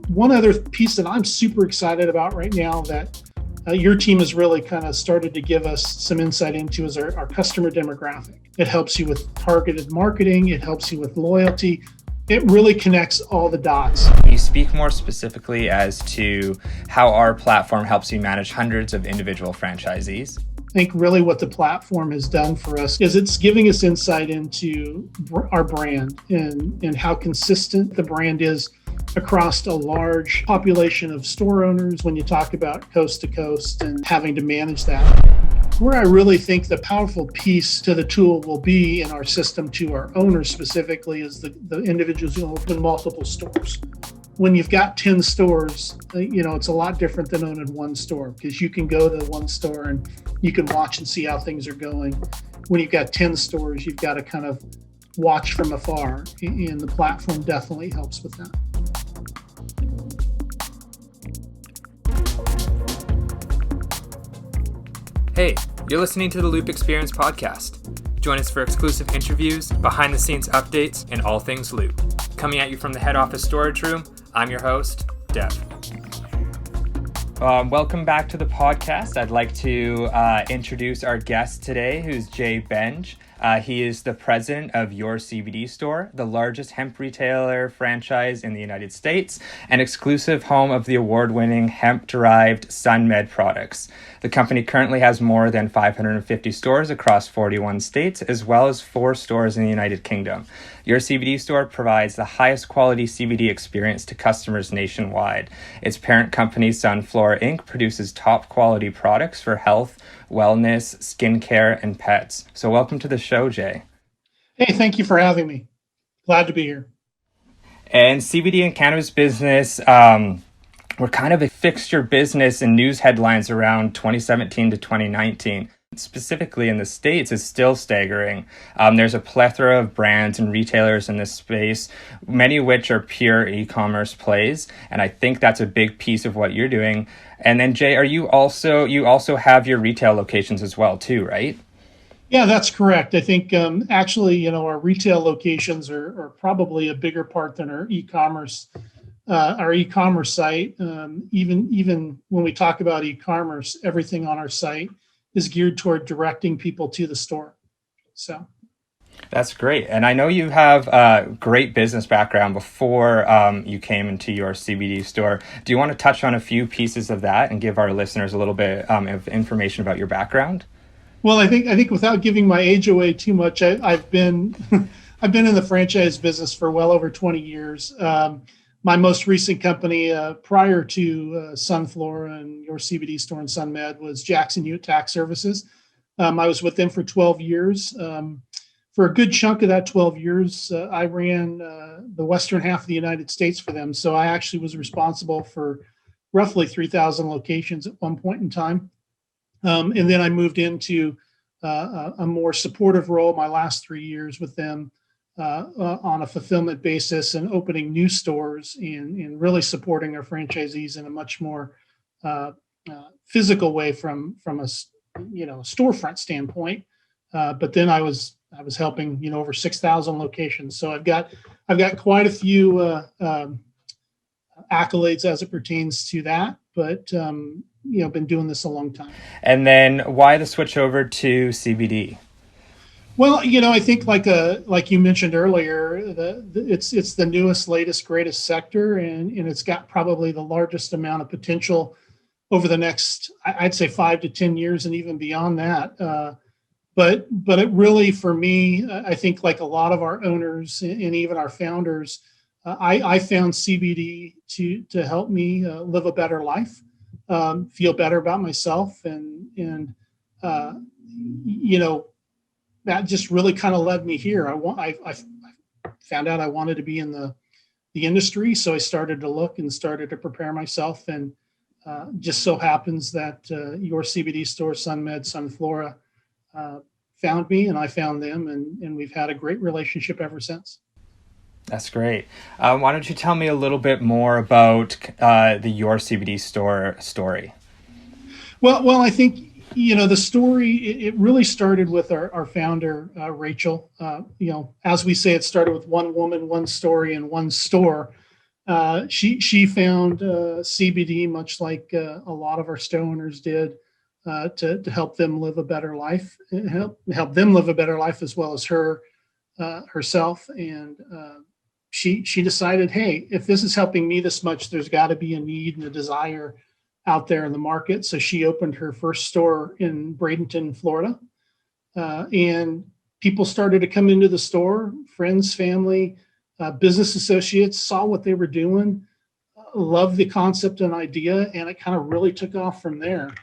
One other piece that I'm super excited about right now that your team has really kind of started to give us some insight into is our customer demographic. It helps you with targeted marketing. It helps you with loyalty. It really connects all the dots. Can you speak more specifically as to how our platform helps you manage hundreds of individual franchisees? I think really what the platform has done for us is it's giving us insight into our brand and how consistent the brand is across a large population of store owners when you talk about coast to coast and having to manage that. Where I really think the powerful piece to the tool will be in our system to our owners specifically is the individuals who open multiple stores. When you've got 10 stores, it's a lot different than owning one store because you can go to one store and you can watch and see how things are going. When you've got 10 stores, you've got to kind of watch from afar, and the platform definitely helps with that. Hey, you're listening to the Loop Experience podcast. Join us for exclusive interviews, behind-the-scenes updates, and all things Loop. Coming at you from the head office storage room, I'm your host, Dev. Welcome back to the podcast. I'd like to introduce our guest today, who's Jay Benj. He is the president of Your CBD Store, the largest hemp retailer franchise in the United States, and exclusive home of the award-winning hemp-derived SunMed products. The company currently has more than 550 stores across 41 states, as well as 4 stores in the United Kingdom. Your CBD Store provides the highest quality CBD experience to customers nationwide. Its parent company, Sunflora Inc., produces top quality products for health, wellness, skincare, and pets. So welcome to the show, Jay. Hey, thank you for having me. Glad to be here. And CBD and cannabis business were kind of a fixture business in news headlines around 2017 to 2019. Specifically in the States is still staggering. There's a plethora of brands and retailers in this space, many of which are pure e-commerce plays. And I think that's a big piece of what you're doing. And then Jay, you also have your retail locations as well too, right? Yeah, that's correct. I think actually, our retail locations are probably a bigger part than our e-commerce site. Even when we talk about e-commerce, everything on our site is geared toward directing people to the store. So that's great. And I know you have a great business background before you came into Your CBD Store. Do you want to touch on a few pieces of that and give our listeners a little bit of information about your background? Well, I think without giving my age away too much, I've been I've been in the franchise business for well over 20 years. My most recent company prior to Sunflora and Your CBD Store and SunMed was Jackson Hewitt Tax Services. I was with them for 12 years. For a good chunk of that 12 years, I ran the western half of the United States for them. So I actually was responsible for roughly 3,000 locations at one point in time. And then I moved into a more supportive role my last 3 years with them on a fulfillment basis and opening new stores and really supporting our franchisees in a much more physical way from a storefront standpoint. But then I was helping over 6,000 locations. So I've got quite a few accolades as it pertains to that, but been doing this a long time. And then why the switch over to CBD? Well, I think like you mentioned earlier, it's the newest, latest, greatest sector, and it's got probably the largest amount of potential over the next, I'd say 5 to 10 years, and even beyond that. But it really, for me, I think like a lot of our owners and even our founders, I found CBD to help me live a better life, feel better about myself, and that just really kind of led me here. I found out I wanted to be in the industry, so I started to look and started to prepare myself, and just so happens that Your CBD Store, SunMed, Sunflora found me, and I found them, and we've had a great relationship ever since. That's great. Why don't you tell me a little bit more about the Your CBD Store story? Well, I think the story, it really started with our founder, Rachel. As we say, it started with one woman, one story, and one store. She found CBD, much like a lot of our store owners did, to help them live a better life, help them live a better life as well as herself. And she decided, hey, if this is helping me this much, there's got to be a need and a desire out there in the market. So she opened her first store in Bradenton, Florida, and people started to come into the store. Friends, family, business associates saw what they were doing, loved the concept and idea, and it kind of really took off from there.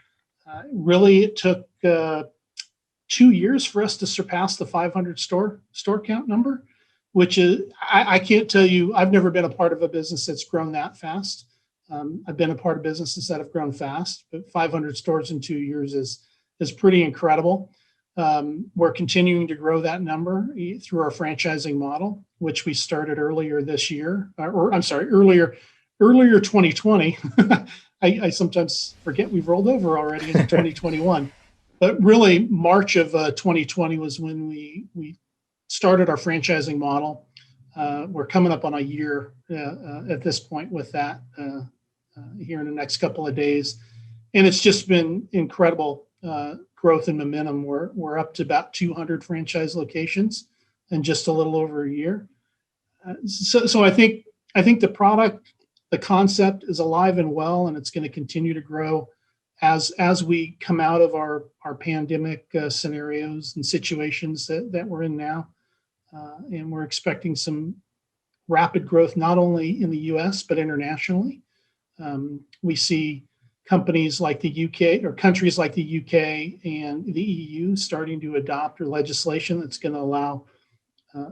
Really, it took 2 years for us to surpass the 500 store count number, which is, I can't tell you, I've never been a part of a business that's grown that fast. I've been a part of businesses that have grown fast, but 500 stores in 2 years is pretty incredible. We're continuing to grow that number through our franchising model, which we started earlier this year, earlier 2020. I sometimes forget we've rolled over already into 2021, but really March of 2020 was when we started our franchising model. We're coming up on a year at this point with that here in the next couple of days, and it's just been incredible growth and momentum. We're up to about 200 franchise locations in just a little over a year. So I think the product, the concept is alive and well, and it's going to continue to grow as we come out of our pandemic scenarios and situations that we're in now. And we're expecting some rapid growth, not only in the US, but internationally. We see companies like the UK, or countries like the UK and the EU, starting to adopt legislation that's going to allow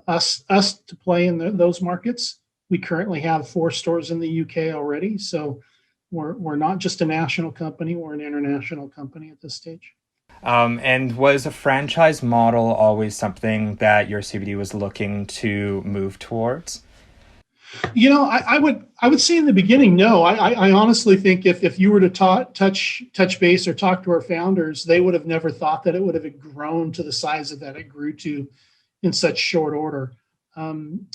us to play in those markets. We currently have 4 stores in the UK already, so we're not just a national company, we're an international company at this stage. And was a franchise model always something that your CBD was looking to move towards? You know, I would say in the beginning, no. I honestly think if you were to touch base or talk to our founders, they would have never thought that it would have grown to the size that it grew to in such short order.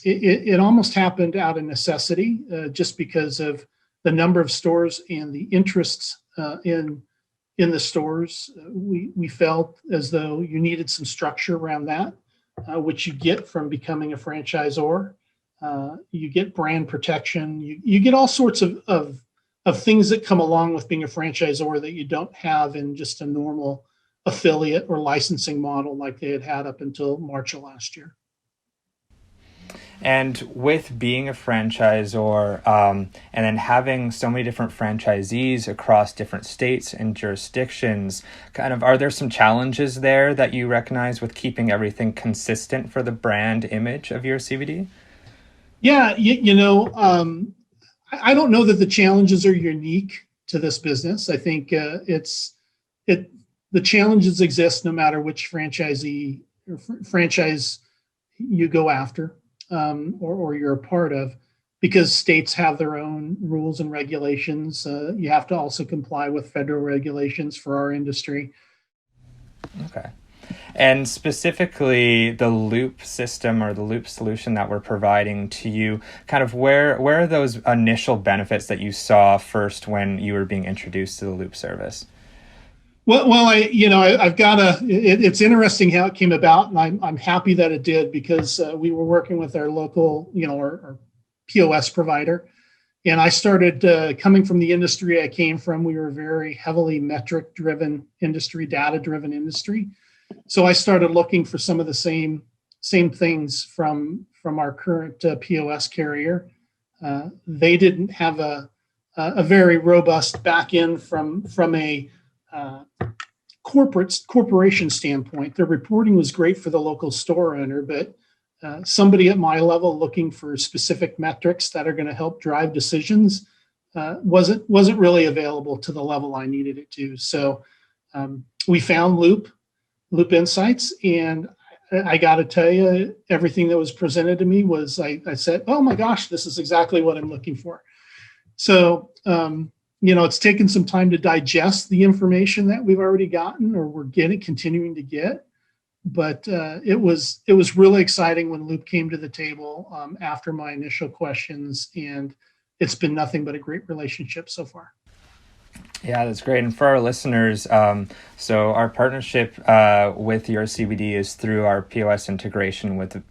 It almost happened out of necessity, just because of the number of stores and the interests in the stores. We felt as though you needed some structure around that, which you get from becoming a franchisor. You get brand protection. You get all sorts of things that come along with being a franchisor that you don't have in just a normal affiliate or licensing model like they had up until March of last year. And with being a franchisor, and then having so many different franchisees across different states and jurisdictions, are there some challenges there that you recognize with keeping everything consistent for the brand image of your CBD? Yeah, I don't know that the challenges are unique to this business. I think the challenges exist no matter which franchisee or franchise you go after, or you're a part of, because states have their own rules and regulations. You have to also comply with federal regulations for our industry. Okay. And specifically the loop system or the loop solution that we're providing to you, where are those initial benefits that you saw first when you were being introduced to the loop service? Well, it's interesting how it came about, and I'm happy that it did, because we were working with our local, our POS provider, and I started coming from the industry I came from. We were a very heavily metric-driven industry, data-driven industry. So I started looking for some of the same things from our current POS carrier. They didn't have a very robust back end from a corporation standpoint. Their reporting was great for the local store owner, but somebody at my level looking for specific metrics that are going to help drive decisions wasn't really available to the level I needed it to. So we found Loop Insights, and I got to tell you, everything that was presented to me was, I said, oh my gosh, this is exactly what I'm looking for. So it's taken some time to digest the information that we've already gotten, or we're continuing to get. But it was really exciting when Loop came to the table after my initial questions, and it's been nothing but a great relationship so far. Yeah, that's great. And for our listeners, so our partnership with Your CBD is through our POS integration with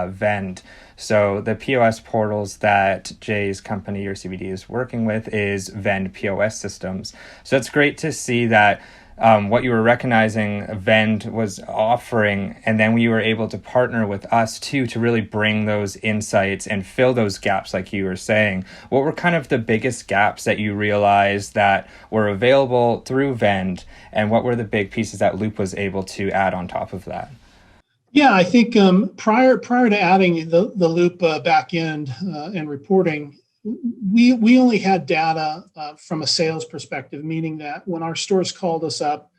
Vend. So the POS portals that Jay's company, Your CBD, is working with is Vend POS systems. So it's great to see that what you were recognizing Vend was offering, and then we were able to partner with us too to really bring those insights and fill those gaps like you were saying. What were kind of the biggest gaps that you realized that were available through Vend, and what were the big pieces that Loop was able to add on top of that? Yeah, I think prior to adding the Loop back end and reporting, we only had data from a sales perspective, meaning that when our stores called us up,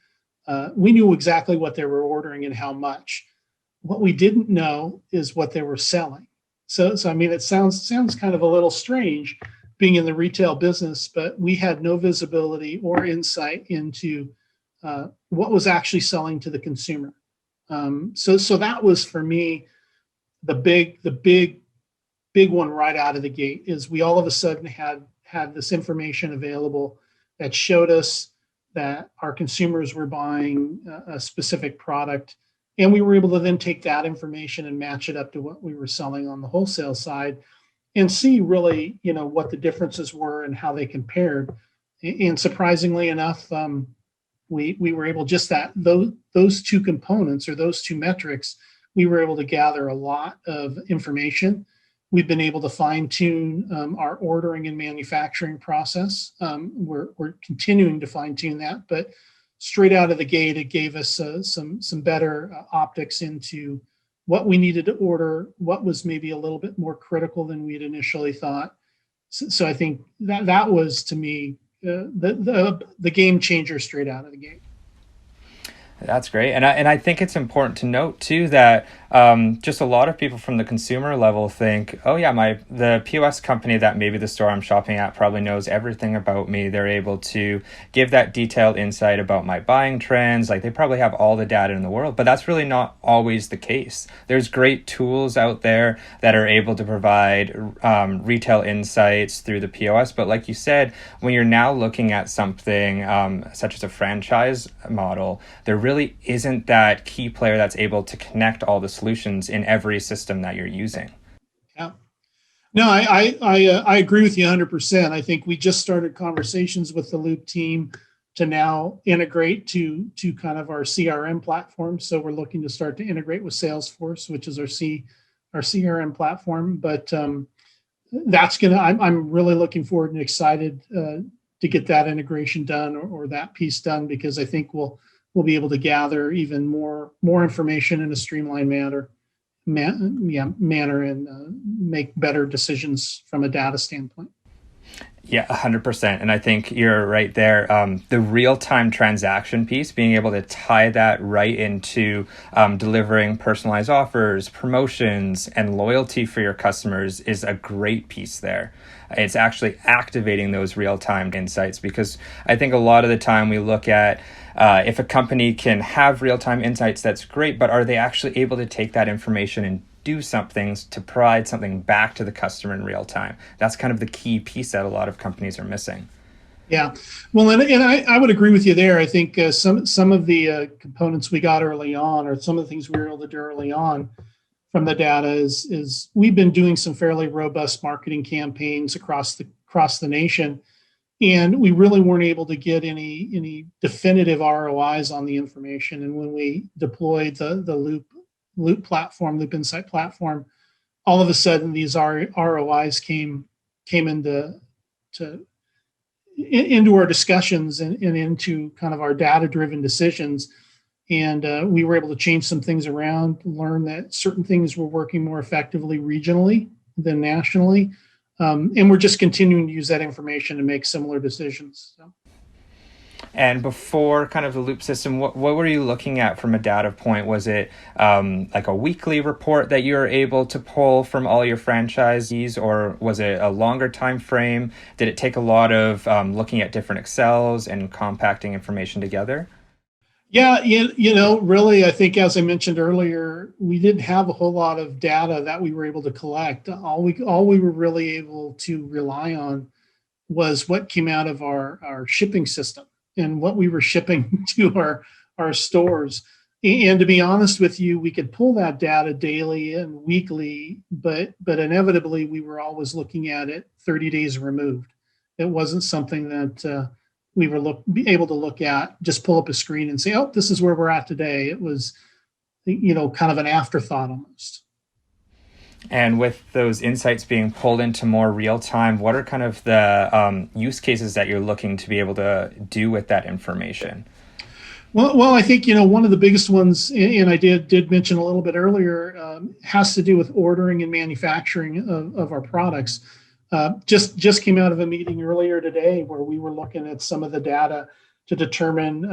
we knew exactly what they were ordering and how much. What we didn't know is what they were selling. So I mean, it sounds kind of a little strange being in the retail business, but we had no visibility or insight into what was actually selling to the consumer. So that was for me the big one right out of the gate is we all of a sudden had this information available that showed us that our consumers were buying a specific product, and we were able to then take that information and match it up to what we were selling on the wholesale side and see really, what the differences were and how they compared. And surprisingly enough, we were able just those two components or those two metrics, we were able to gather a lot of information. We've been able to fine tune our ordering and manufacturing process. We're continuing to fine tune that, but straight out of the gate, it gave us some better optics into what we needed to order, what was maybe a little bit more critical than we'd initially thought. So I think that was, to me, the game changer straight out of the gate. That's great. And I think it's important to note too that just a lot of people from the consumer level think, oh yeah, the POS company that maybe the store I'm shopping at probably knows everything about me. They're able to give that detailed insight about my buying trends. Like they probably have all the data in the world, but that's really not always the case. There's great tools out there that are able to provide retail insights through the POS. But like you said, when you're now looking at something such as a franchise model, there really isn't that key player that's able to connect all the solutions in every system that you're using. Yeah. No, I agree with you 100%. I think we just started conversations with the Loop team to now integrate to kind of our CRM platform. So we're looking to start to integrate with Salesforce, which is our CRM platform. But that's I'm really looking forward and excited to get that integration done or that piece done, because I think we'll be able to gather even more information in a streamlined manner and make better decisions from a data standpoint. Yeah, 100%. And I think you're right there. The real-time transaction piece, being able to tie that right into delivering personalized offers, promotions, and loyalty for your customers is a great piece there. It's actually activating those real-time insights, because I think a lot of the time we look at if a company can have real-time insights, that's great, but are they actually able to take that information and do something to provide something back to the customer in real time? That's kind of the key piece that a lot of companies are missing. Yeah, well, and I would agree with you there. I think some of the components we got early on, or some of the things we were able to do early on from the data is we've been doing some fairly robust marketing campaigns across the nation, and we really weren't able to get any definitive ROIs on the information. And when we deployed the Loop platform, Loop Insight platform, all of a sudden these ROIs came into our discussions and into kind of our data-driven decisions. And we were able to change some things around, learn that certain things were working more effectively regionally than nationally. And we're just continuing to use that information to make similar decisions. So. And before kind of the Loop system, what were you looking at from a data point? Was it like a weekly report that you were able to pull from all your franchisees, or was it a longer time frame? Did it take a lot of looking at different Excels and compacting information together? Yeah, really, I think as I mentioned earlier, we didn't have a whole lot of data that we were able to collect. All we were really able to rely on was what came out of our shipping system and what we were shipping to our stores. And to be honest with you, we could pull that data daily and weekly, but inevitably we were always looking at it 30 days removed. It wasn't something that we were be able to look at, just pull up a screen and say, oh, this is where we're at today. It was, kind of an afterthought almost. And with those insights being pulled into more real time, what are kind of the use cases that you're looking to be able to do with that information? Well, I think one of the biggest ones, and I did mention a little bit earlier, has to do with ordering and manufacturing of our products. Just came out of a meeting earlier today where we were looking at some of the data to determine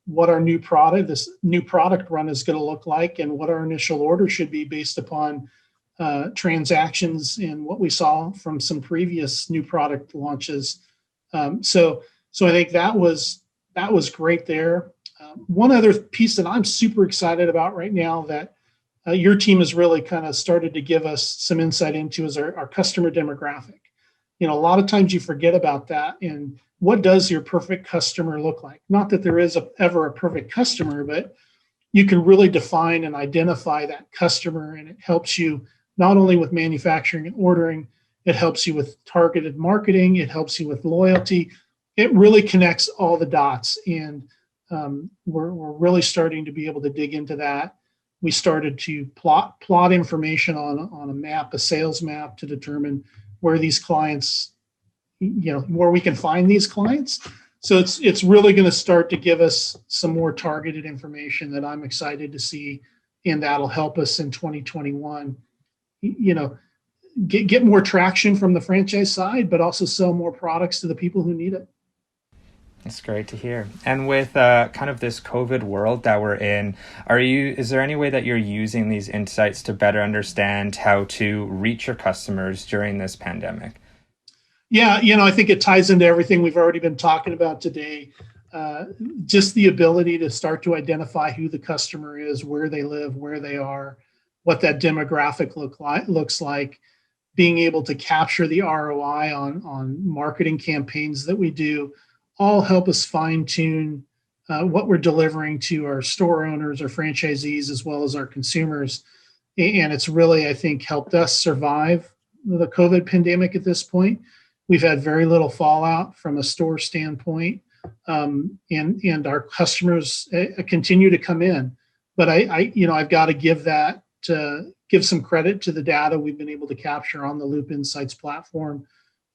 what our this new product run is going to look like, and what our initial order should be based upon transactions and what we saw from some previous new product launches. So I think that was great there. One other piece that I'm super excited about right now that your team has really kind of started to give us some insight into is our customer demographic. A lot of times you forget about that, and what does your perfect customer look like? Not that there is ever a perfect customer, but you can really define and identify that customer, and it helps you not only with manufacturing and ordering, it helps you with targeted marketing, it helps you with loyalty. It really connects all the dots, and we're really starting to be able to dig into that. We started to plot information on a map, a sales map, to determine where these clients, where we can find these clients. So it's really going to start to give us some more targeted information that I'm excited to see, and that'll help us in 2021. Get more traction from the franchise side, but also sell more products to the people who need it. That's great to hear. And with kind of this COVID world that we're in, is there any way that you're using these insights to better understand how to reach your customers during this pandemic? Yeah, I think it ties into everything we've already been talking about today. Just the ability to start to identify who the customer is, where they live, where they are, what that demographic looks like, being able to capture the ROI on marketing campaigns that we do, all help us fine tune what we're delivering to our store owners, our franchisees, as well as our consumers. And it's really, I think, helped us survive the COVID pandemic at this point. We've had very little fallout from a store standpoint, and our customers continue to come in. But I've got to give some credit to the data we've been able to capture on the Loop Insights platform,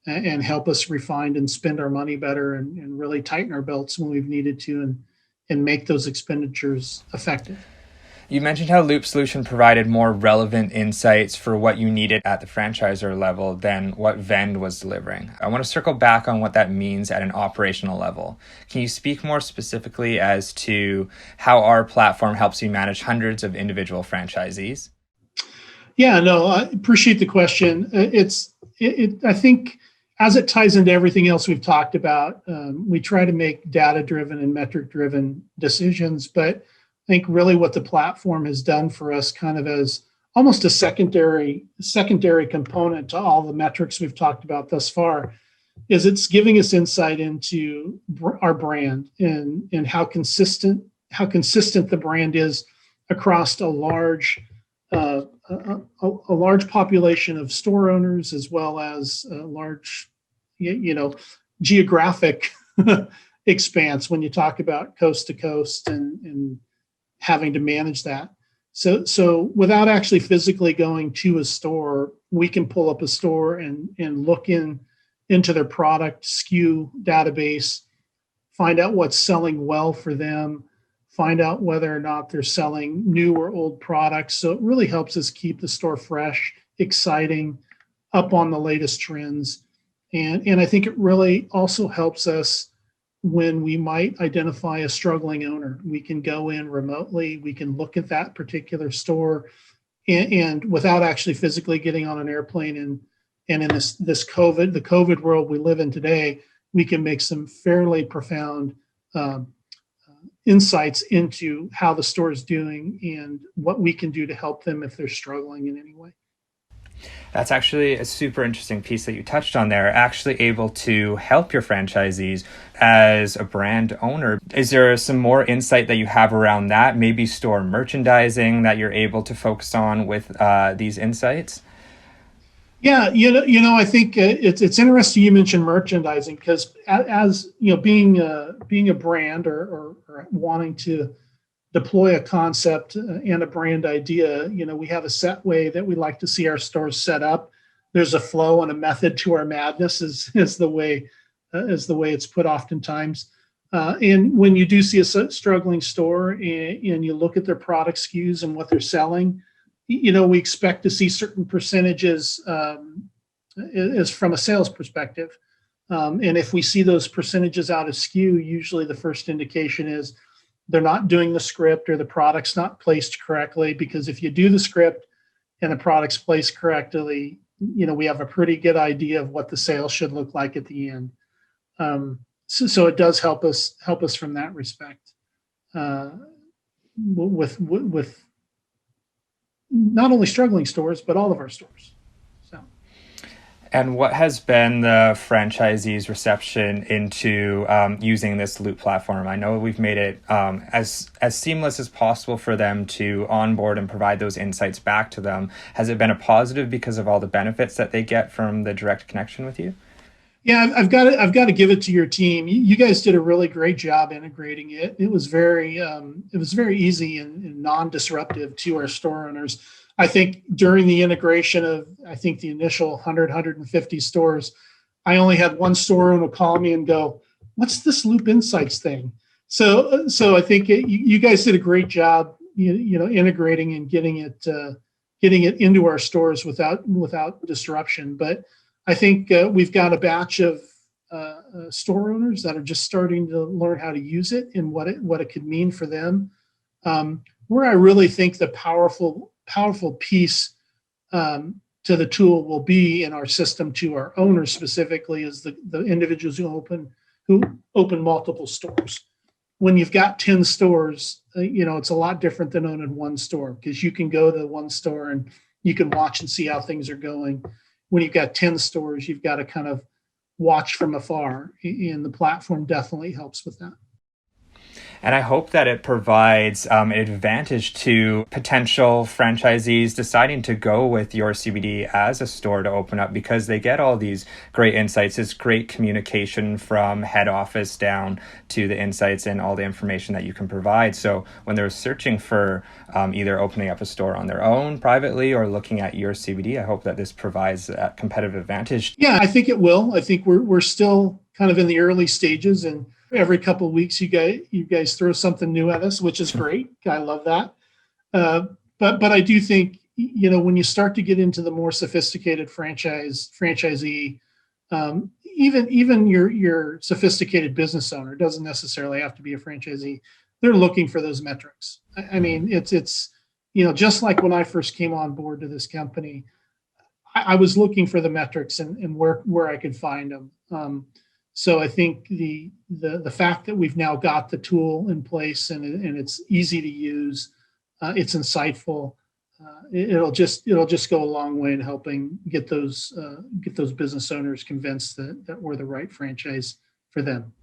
and help us refine and spend our money better, and really tighten our belts when we've needed to, and make those expenditures effective. You mentioned how Loop Solution provided more relevant insights for what you needed at the franchisor level than what Vend was delivering. I want to circle back on what that means at an operational level. Can you speak more specifically as to how our platform helps you manage hundreds of individual franchisees? Yeah, no, I appreciate the question. I think as it ties into everything else we've talked about, we try to make data-driven and metric-driven decisions, but I think really what the platform has done for us, kind of as almost a secondary component to all the metrics we've talked about thus far, is it's giving us insight into our brand, and how consistent the brand is across a large population of store owners, as well as a large, geographic expanse when you talk about coast to coast, and having to manage that. So without actually physically going to a store, we can pull up a store and look into their product SKU database, find out what's selling well for them, find out whether or not they're selling new or old products. So it really helps us keep the store fresh, exciting, up on the latest trends. And I think it really also helps us when we might identify a struggling owner. We can go in remotely, we can look at that particular store, and without actually physically getting on an airplane, and in the COVID world we live in today, we can make some fairly profound insights into how the store is doing and what we can do to help them if they're struggling in any way. That's actually a super interesting piece that you touched on there, actually able to help your franchisees as a brand owner. Is there some more insight that you have around that? Maybe store merchandising that you're able to focus on with these insights? Yeah, I think it's interesting you mentioned merchandising, because as being a brand or wanting to deploy a concept and a brand idea, we have a set way that we like to see our stores set up. There's a flow and a method to our madness, is the way it's put oftentimes. And when you do see a struggling store and you look at their product SKUs and what they're selling, we expect to see certain percentages is from a sales perspective. And if we see those percentages out of SKU, usually the first indication is they're not doing the script or the product's not placed correctly. Because if you do the script and the product's placed correctly, we have a pretty good idea of what the sales should look like at the end. So it does help us from that respect with not only struggling stores, but all of our stores. And what has been the franchisee's reception into using this Loop platform? I know we've made it as seamless as possible for them to onboard and provide those insights back to them. Has it been a positive because of all the benefits that they get from the direct connection with you? Yeah, I've got to give it to your team. You guys did a really great job integrating it. It was very easy and non-disruptive to our store owners. I think during the integration of, the initial 150 stores, I only had one store owner call me and go, "What's this Loop Insights thing?" So I think you guys did a great job, integrating and getting it into our stores without disruption. But I think we've got a batch of store owners that are just starting to learn how to use it and what it could mean for them. Where I really think the powerful piece to the tool will be in our system to our owners specifically is the individuals who open multiple stores. When you've got 10 stores, it's a lot different than owning one store, because you can go to one store and you can watch and see how things are going. When you've got 10 stores, you've got to kind of watch from afar, and the platform definitely helps with that. And I hope that it provides an advantage to potential franchisees deciding to go with your CBD as a store to open up, because they get all these great insights. It's great communication from head office down to the insights and all the information that you can provide. So when they're searching for either opening up a store on their own privately or looking at your CBD, I hope that this provides a competitive advantage. Yeah, I think it will. I think we're still kind of in the early stages, and every couple of weeks, you guys throw something new at us, which is great. I love that. But I do think, when you start to get into the more sophisticated franchisee, even your sophisticated business owner, doesn't necessarily have to be a franchisee. They're looking for those metrics. I mean, it's just like when I first came on board to this company, I was looking for the metrics and where I could find them. So I think the fact that we've now got the tool in place and it's easy to use, it's insightful. It'll just go a long way in helping get those business owners convinced that we're the right franchise for them.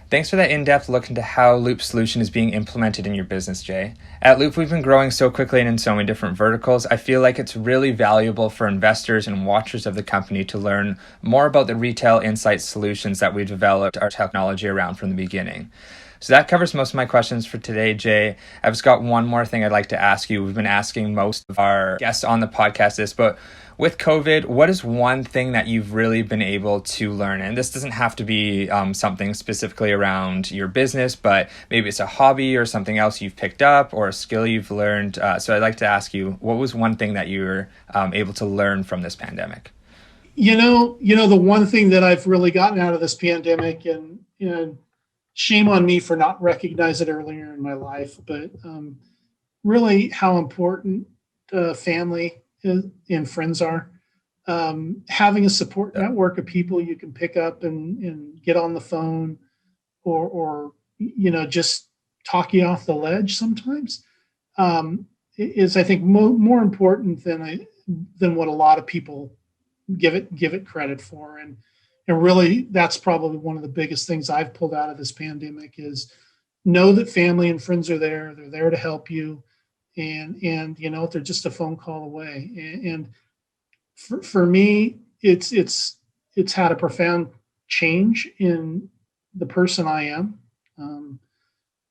Thanks for that in-depth look into how Loop solution is being implemented in your business, Jay. At Loop, we've been growing so quickly and in so many different verticals. I feel like it's really valuable for investors and watchers of the company to learn more about the retail insight solutions that we developed our technology around from the beginning. So that covers most of my questions for today, Jay. I've just got one more thing I'd like to ask you. We've been asking most of our guests on the podcast this, but with COVID, what is one thing that you've really been able to learn? And this doesn't have to be something specifically around your business, but maybe it's a hobby or something else you've picked up or a skill you've learned. So I'd like to ask you, what was one thing that you were able to learn from this pandemic? The one thing that I've really gotten out of this pandemic, and shame on me for not recognizing it earlier in my life, but really how important family and friends are. Having a support network of people you can pick up and get on the phone or just talk you off the ledge sometimes, is I think more important than what a lot of people give it credit for. And really, that's probably one of the biggest things I've pulled out of this pandemic is know that family and friends are there. They're there to help you. And they're just a phone call away. And for me, it's had a profound change in the person I am.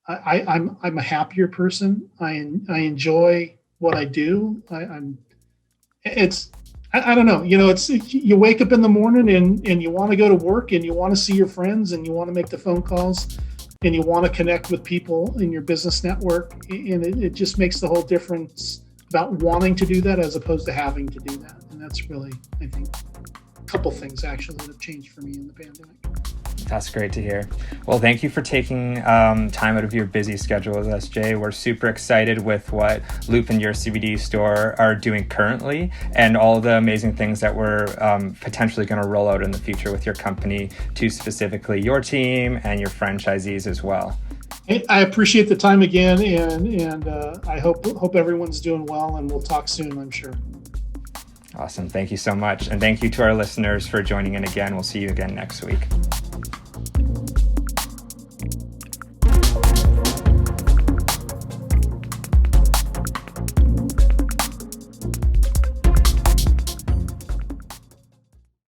I'm a happier person. I enjoy what I do. I don't know. It's you wake up in the morning and you want to go to work and you want to see your friends and you want to make the phone calls and you want to connect with people in your business network. And it just makes the whole difference about wanting to do that as opposed to having to do that. And that's really, I think, a couple things actually that have changed for me in the pandemic. That's great to hear. Well, thank you for taking time out of your busy schedule with us, Jay. We're super excited with what Loop and Your CBD Store are doing currently and all the amazing things that we're potentially going to roll out in the future with your company to specifically your team and your franchisees as well. I appreciate the time again, and I hope everyone's doing well, and we'll talk soon, I'm sure. Awesome. Thank you so much. And thank you to our listeners for joining in again. We'll see you again next week.